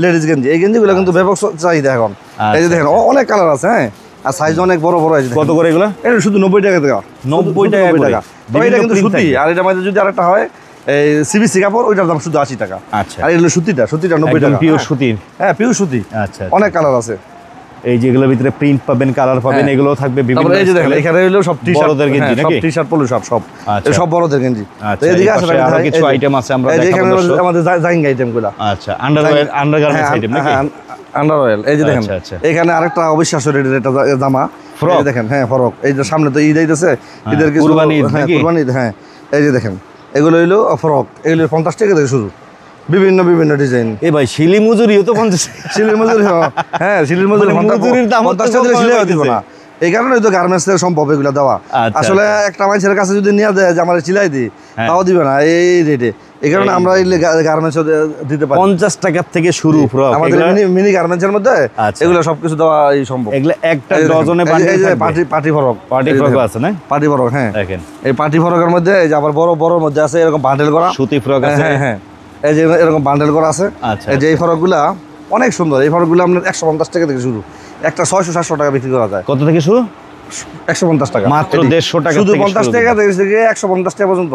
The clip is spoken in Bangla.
লেডিস গেঞ্জি। এই গেঞ্জিগুলো কিন্তু ব্যাপক চাহিদা এখন। এই যে দেখেন অনেক কালার আছে, হ্যাঁ, আর সাইজ অনেক বড় বড় আছে। কত করে এগুলো? এটা শুধু 90 টাকা টাকা, 90 টাকা। তবে এটা কিন্তু সুতি, আর এটার মধ্যে যদি আরেকটা হয় এই সিবিসি কাপড়, ওইটার দাম শুধু 80 টাকা। আচ্ছা, আর এগুলো সুতিটা 90 টাকা, পিওর সুতির। হ্যাঁ, পিওর সুতি। আচ্ছা, অনেক কালার আছে। এই যেগুলোর ভিতরে প্রিন্ট পাবেন, কালার পাবেন, এগুলো থাকবে বিভিন্ন। এই যে দেখেন এখানে হলো সব টি-শার্ট, বড়দের গেঞ্জি নাকি? সব টি-শার্ট পলো সব আচ্ছা, সব বড়দের গেঞ্জি। তো এদিকে আসলে আরো কিছু আইটেম আছে আমরা দেখাবো। এখানে আমাদের জাইং আইটেমগুলো। আচ্ছা, আন্ডারগার্মেন্টস আইটেম নাকি? আন্ডারওয়্যার। এই যে দেখেন এখানে আরেকটা অবিশ্বাস্য রেটের একটা জামা, ফ্রক দেখেন। হ্যাঁ, ফ্রক। এই যে সামনে তো ঈদ আইতেছে, ঈদের কিছু কুরবানি ঈদ। হ্যাঁ, এই যে দেখেন এগুলো হইলো ফ্রক, এগুলো 50 টাকা থেকে শুরু, বিভিন্ন ডিজাইন। এই ভাই শিলি মজুরিও তো 50। শিলির মজুরি, হ্যাঁ, শিলির মজুরির দাম 50 টাকা দিলে শিলাই দিব না। এই কারণে তো গার্মেন্টস থেকে সম্ভব এগুলো দেওয়া। আসলে একটা মানুষের কাছে যদি নিয়ে দেয় যে আমার সিলাই দিই, তাও দিবে না এই রেটে। এই কারণে আমরা গার্মেন্টস দিতে পারি। 50 টাকা থেকে শুরু ফ্রক আমাদের মিনি গার্মেন্টস এর মধ্যে এগুলো সবকিছু দেওয়া সম্ভব। এগুলো একটা ডজনে পার্টি ফ্রক আছে না? পার্টি ফ্রক, হ্যাঁ, দেখেন এই পার্টি ফ্রকের মধ্যে এই যে আবার বড় মধ্যে আছে এরকম বান্ডেল করা সুতি ফ্রক আছে। হ্যাঁ, এই যে এরকম বান্ডেল করা আছে। এই যে এই ফ্রকগুলা অনেক সুন্দর। এই ফ্রকগুলো আপনার 150 টাকা থেকে শুরু, একটা 600-700 টাকা বিক্রি করা যায়। কত থেকে শুরু? 150 টাকা, মাত্র 150 টাকা, শুধু 50 টাকা থেকে 150 টাকা পর্যন্ত।